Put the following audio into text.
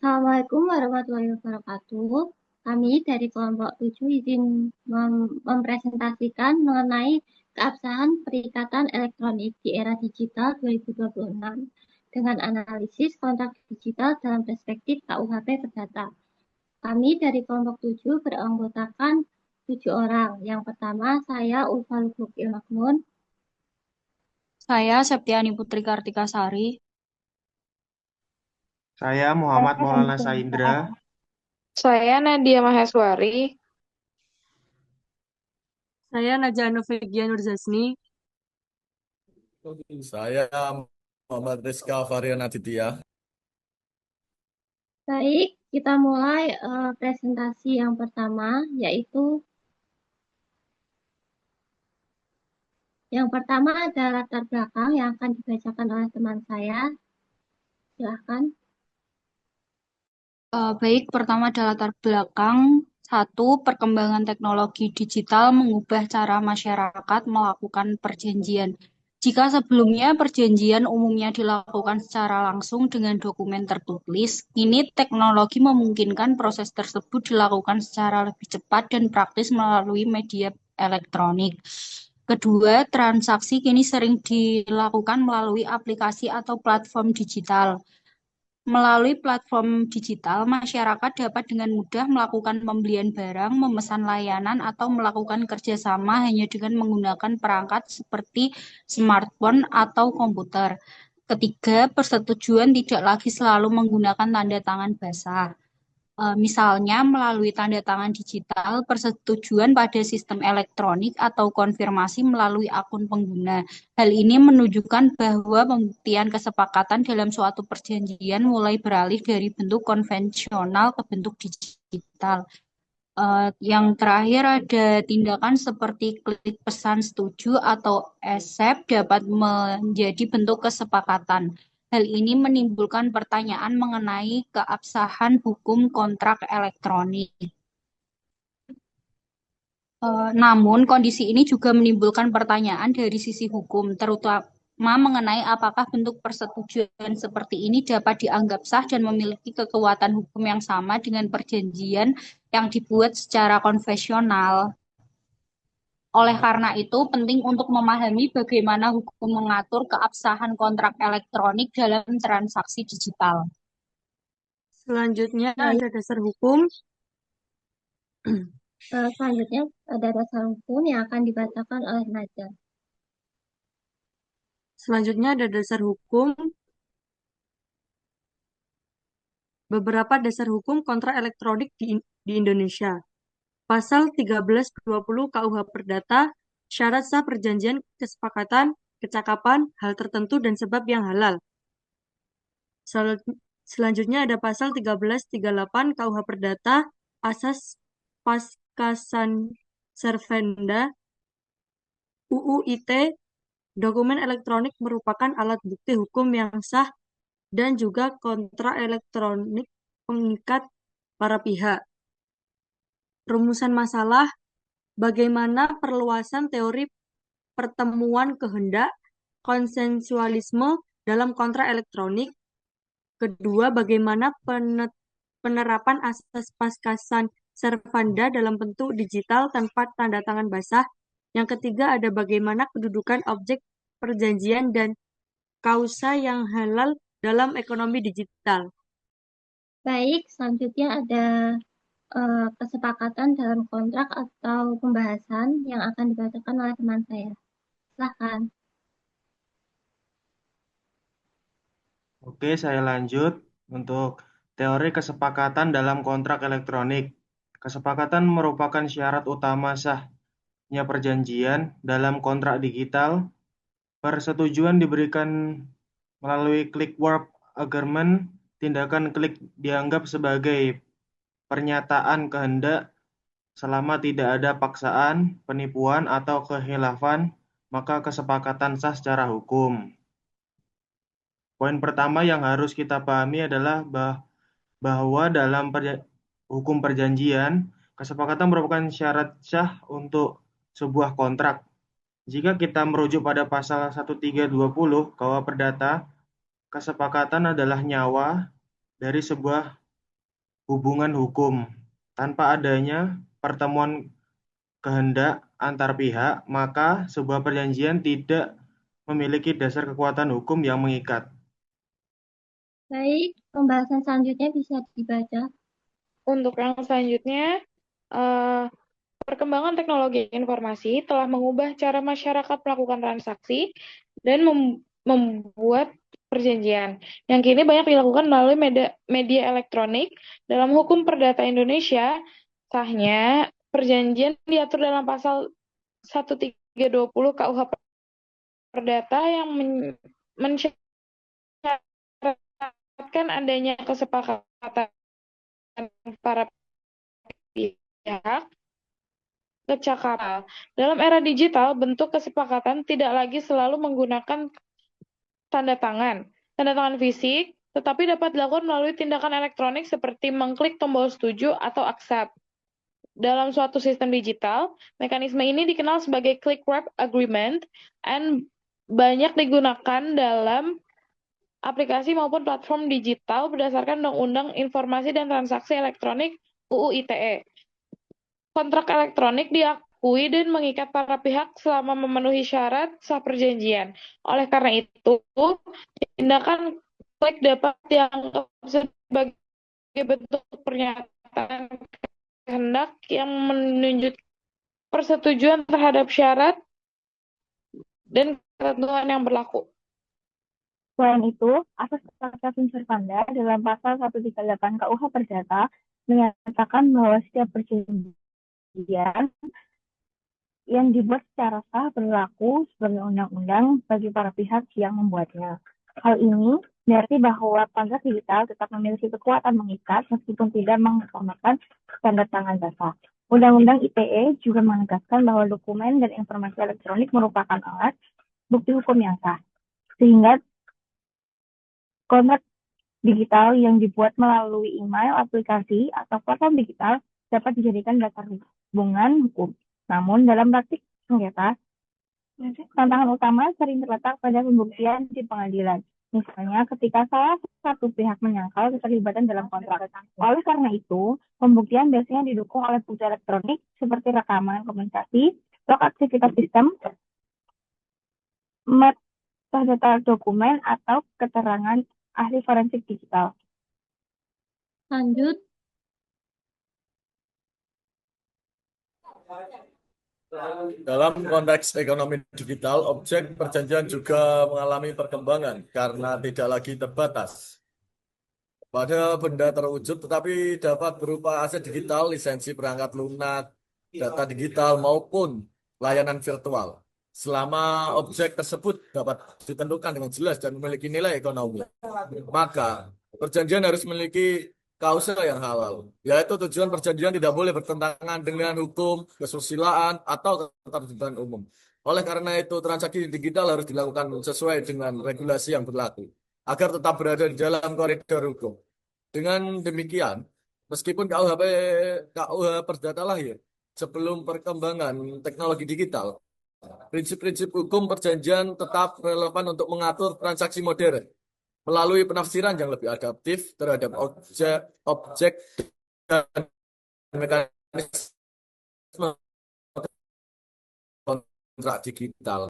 Assalamualaikum warahmatullahi wabarakatuh. Kami dari kelompok 7 izin mempresentasikan mengenai keabsahan perikatan elektronik di era digital 2026 dengan analisis kontrak digital dalam perspektif KUHP Perdata. Kami dari kelompok 7 beranggotakan 7 orang. Yang pertama, saya Ulfa Lubuk Ilmakmun. Saya Septiani Putri Kartikasari. Saya Muhammad Saya Maulana Andika Saindra. Nursaah. Saya Nadia Maheswari. Saya Najah Novegia Nurzazni. Saya Muhammad Rizka Varian Aditya. Baik, kita mulai presentasi yang pertama, yaitu yang pertama ada latar belakang yang akan dibacakan oleh teman saya. Silahkan. Baik, pertama ada latar belakang. Satu, perkembangan teknologi digital mengubah cara masyarakat melakukan perjanjian. Jika sebelumnya perjanjian umumnya dilakukan secara langsung dengan dokumen tertulis, kini teknologi memungkinkan proses tersebut dilakukan secara lebih cepat dan praktis melalui media elektronik. Kedua, transaksi kini sering dilakukan melalui aplikasi atau platform digital. Melalui platform digital, masyarakat dapat dengan mudah melakukan pembelian barang, memesan layanan, atau melakukan kerjasama hanya dengan menggunakan perangkat seperti smartphone atau komputer. Ketiga, persetujuan tidak lagi selalu menggunakan tanda tangan basah. Misalnya, melalui tanda tangan digital, persetujuan pada sistem elektronik atau konfirmasi melalui akun pengguna. Hal ini menunjukkan bahwa pembuktian kesepakatan dalam suatu perjanjian mulai beralih dari bentuk konvensional ke bentuk digital. Yang terakhir ada tindakan seperti klik pesan setuju atau accept dapat menjadi bentuk kesepakatan. Hal ini menimbulkan pertanyaan mengenai keabsahan hukum kontrak elektronik. Namun, kondisi ini juga menimbulkan pertanyaan dari sisi hukum, terutama mengenai apakah bentuk persetujuan seperti ini dapat dianggap sah dan memiliki kekuatan hukum yang sama dengan perjanjian yang dibuat secara konvensional. Oleh karena itu, penting untuk memahami bagaimana hukum mengatur keabsahan kontrak elektronik dalam transaksi digital. Selanjutnya Baik, ada dasar hukum. selanjutnya ada dasar hukum yang akan dibacakan oleh Najah. Selanjutnya ada dasar hukum. Beberapa dasar hukum kontrak elektronik di Indonesia. Pasal 1320 KUH Perdata, syarat sah perjanjian, kesepakatan, kecakapan, hal tertentu, dan sebab yang halal. Selanjutnya ada pasal 1338 KUH Perdata, asas paskasan servenda, UU ITE, dokumen elektronik merupakan alat bukti hukum yang sah dan juga kontrak elektronik pengikat para pihak. Rumusan masalah, bagaimana perluasan teori pertemuan kehendak, konsensualisme dalam kontrak elektronik. Kedua, bagaimana penerapan asas paskasan servanda dalam bentuk digital tanpa tanda tangan basah. Yang ketiga, ada bagaimana kedudukan objek perjanjian dan kausa yang halal dalam ekonomi digital. Baik, selanjutnya ada kesepakatan dalam kontrak atau pembahasan yang akan dibacakan oleh teman saya. Silahkan. Oke, saya lanjut untuk teori kesepakatan dalam kontrak elektronik. Kesepakatan merupakan syarat utama sahnya perjanjian dalam kontrak digital. Persetujuan diberikan melalui click work agreement. Tindakan klik dianggap sebagai pernyataan kehendak selama tidak ada paksaan, penipuan, atau khilafan, maka kesepakatan sah secara hukum. Poin pertama yang harus kita pahami adalah bahwa dalam hukum perjanjian, kesepakatan merupakan syarat sah untuk sebuah kontrak. Jika kita merujuk pada pasal 1320 KUH Perdata, kesepakatan adalah nyawa dari sebuah hubungan hukum. Tanpa adanya pertemuan kehendak antar pihak, maka sebuah perjanjian tidak memiliki dasar kekuatan hukum yang mengikat. Baik, pembahasan selanjutnya bisa dibaca. Untuk yang selanjutnya, eh, perkembangan teknologi informasi telah mengubah cara masyarakat melakukan transaksi dan membuat perjanjian, yang kini banyak dilakukan melalui media elektronik. Dalam hukum perdata Indonesia, sahnya perjanjian diatur dalam pasal 1320 KUH Perdata yang mensyaratkan adanya kesepakatan para pihak kecakapan. Dalam era digital, bentuk kesepakatan tidak lagi selalu menggunakan tanda tangan fisik, tetapi dapat dilakukan melalui tindakan elektronik seperti mengklik tombol setuju atau accept. Dalam suatu sistem digital, mekanisme ini dikenal sebagai click wrap agreement dan banyak digunakan dalam aplikasi maupun platform digital berdasarkan Undang-Undang Informasi dan Transaksi Elektronik UU ITE. Kontrak elektronik diakui dan mengikat para pihak selama memenuhi syarat sah perjanjian. Oleh karena itu, tindakan klik dapat dianggap sebagai bentuk pernyataan kehendak yang menunjukkan persetujuan terhadap syarat dan ketentuan yang berlaku. Selain itu, asas kata unsur tanda dalam pasal 138 KUH Perdata menyatakan bahwa setiap perjanjian yang dibuat secara sah berlaku sebagai undang-undang bagi para pihak yang membuatnya. Hal ini berarti bahwa kontrak digital tetap memiliki kekuatan mengikat meskipun tidak mengutamakan tanda tangan basah. Undang-Undang ITE juga menegaskan bahwa dokumen dan informasi elektronik merupakan alat bukti hukum yang sah, sehingga kontrak digital yang dibuat melalui email, aplikasi, atau platform digital dapat dijadikan dasar hubungan hukum. Namun, dalam praktik sengketa, tantangan utama sering terletak pada pembuktian di pengadilan. Misalnya, ketika salah satu pihak menyangkal keterlibatan dalam kontrak. Oleh karena itu, pembuktian biasanya didukung oleh bukti elektronik seperti rekaman komunikasi, log aktivitas sistem, metadata dokumen, atau keterangan ahli forensik digital. Lanjut. Dalam konteks ekonomi digital, objek perjanjian juga mengalami perkembangan karena tidak lagi terbatas pada benda terwujud, tetapi dapat berupa aset digital, lisensi perangkat lunak, data digital, maupun layanan virtual. Selama objek tersebut dapat ditentukan dengan jelas dan memiliki nilai ekonomi, maka perjanjian harus memiliki kausa yang halal, yaitu tujuan perjanjian tidak boleh bertentangan dengan hukum, kesusilaan, atau ketertiban umum. Oleh karena itu, transaksi digital harus dilakukan sesuai dengan regulasi yang berlaku, agar tetap berada di dalam koridor hukum. Dengan demikian, meskipun KUH Perdata lahir sebelum perkembangan teknologi digital, prinsip-prinsip hukum perjanjian tetap relevan untuk mengatur transaksi modern melalui penafsiran yang lebih adaptif terhadap objek dan mekanisme kontrak digital.